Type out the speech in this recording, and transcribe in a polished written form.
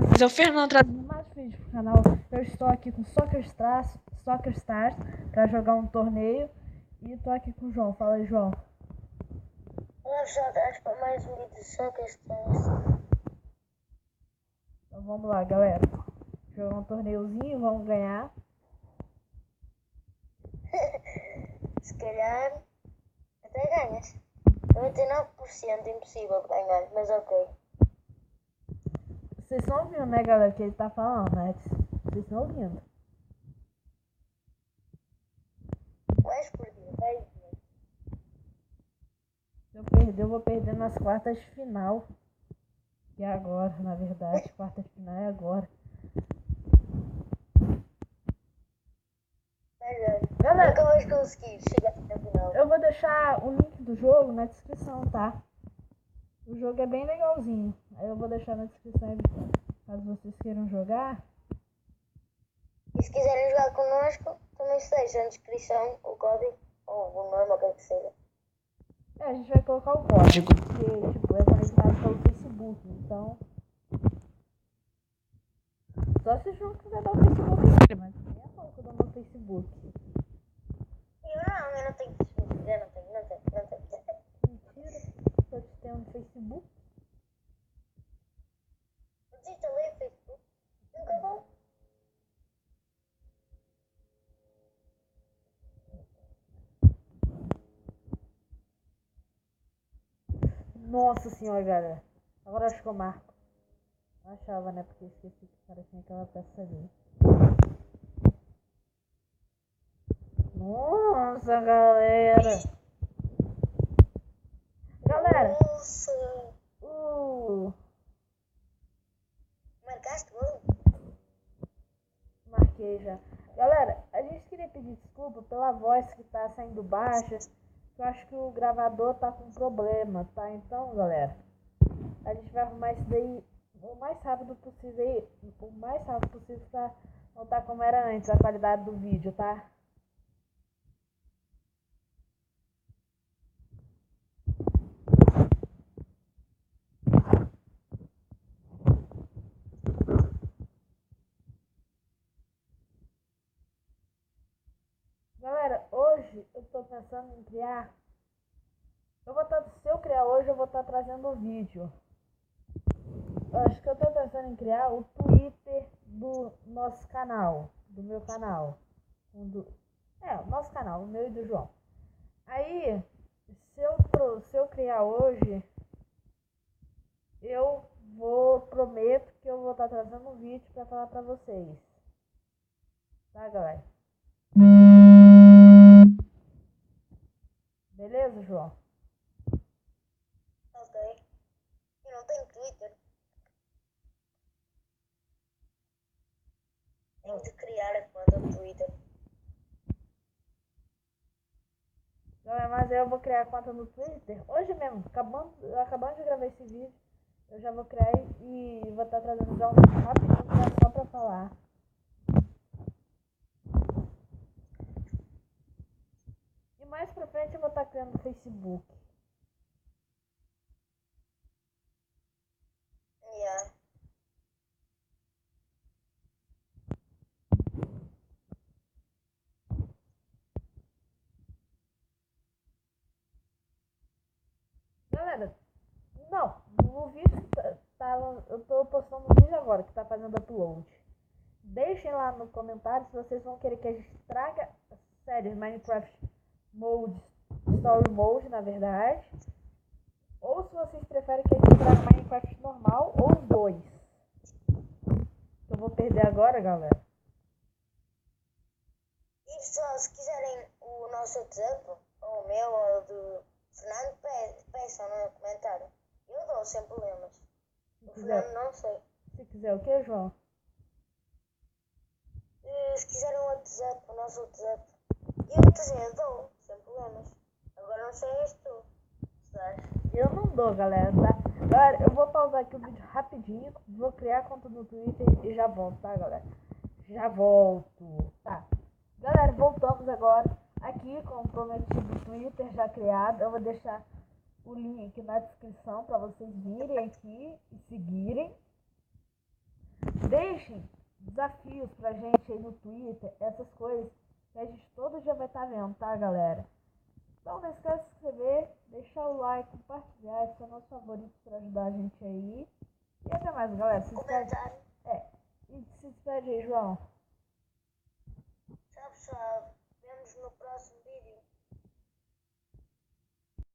vocês é o Fernando, trazendo mais vídeos pro canal. Eu estou aqui com Soccer Stars para jogar um torneio. E estou aqui com o João. Fala aí, João. Olá, saudades para mais um vídeo de Soccer Stars. Então vamos lá, galera. Jogar um torneiozinho, vamos ganhar. Se calhar até ganhas. 99% impossível ganhar, mas ok. Vocês estão ouvindo, né, galera, que ele tá falando, né? Vocês estão ouvindo. Vais perder, vais ver. Se eu perder, eu vou perder nas quartas de final. Que é agora, na verdade. Quartas de final é agora. Galera, nunca vais conseguir chegar até o final. Eu vou deixar o link do jogo na descrição, tá? O jogo é bem legalzinho. Aí eu vou deixar na descrição caso vocês queiram jogar. E se quiserem jogar connosco, também se deixa na descrição o código ou o nome, ou o que seja. A gente vai colocar o código, porque tipo, é conectado pelo Facebook, então. Só se o João quiser dar o Facebook dele, mas nem é pouco do meu Facebook. Eu não tenho Facebook, eu não tenho. Mentira, só te tenho no Facebook. Eu desinstalei o Facebook, nunca vou. Nossa senhora, galera. Agora acho que eu marco. Eu achava, né? Porque esqueci que parecia aquela peça ali. Nossa, galera. Galera. Nossa. Marcaste gol? Marquei já. Galera, a gente queria pedir desculpa pela voz que tá saindo baixa. Eu acho que o gravador tá com problema, tá? Então, galera, a gente vai arrumar isso daí o mais rápido possível pra voltar como era antes, a qualidade do vídeo, tá? Galera, hoje eu tô pensando em criar. Se eu criar hoje, eu vou estar trazendo o vídeo. Acho que eu tô pensando em criar o Twitter do nosso canal, do meu canal. O nosso canal, o meu e do João. Aí, se eu criar hoje, prometo que eu vou estar trazendo um vídeo pra falar pra vocês. Tá, galera? Beleza, João? Ok. Eu não tenho Twitter. Tenho de criar a conta do Twitter. Galera, mas eu vou criar a conta no Twitter hoje mesmo. Acabando de gravar esse vídeo, eu já vou criar e vou estar trazendo já um vídeo rapidinho só pra falar. E mais pra frente eu vou estar criando o Facebook. Yeah. Galera, não, o vídeo eu tô postando um vídeo agora que tá fazendo upload. Deixem lá no comentário se vocês vão querer que a gente traga séries Minecraft Mode, Story Mode, na verdade. Ou se vocês preferem que a gente traga Minecraft normal ou os dois. Eu vou perder agora, galera. E pessoal, se quiserem o nosso WhatsApp, ou o meu, ou o do Fernando, peçam no comentário. Eu dou sem problemas. O Fernando não sei. Se quiser o que, João? Se quiserem o WhatsApp, o nosso WhatsApp, eu também dou, sem problemas. Agora não sei és tu. Eu não dou, galera, tá? Galera, eu vou pausar aqui o vídeo rapidinho, vou criar a conta no Twitter e já volto, tá, galera? Já volto, tá? Galera, voltamos agora aqui com o prometido do Twitter já criado. Eu vou deixar o link na descrição para vocês virem aqui e seguirem. Deixem desafios pra gente aí no Twitter, essas coisas que a gente todo dia vai estar vendo, tá, galera? Então não esquece de se inscrever, deixar o like, compartilhar, esse é o nosso favorito para ajudar a gente aí. E até mais, galera. Se despede. E se despede aí, João. Tchau, pessoal. Vemos no próximo vídeo.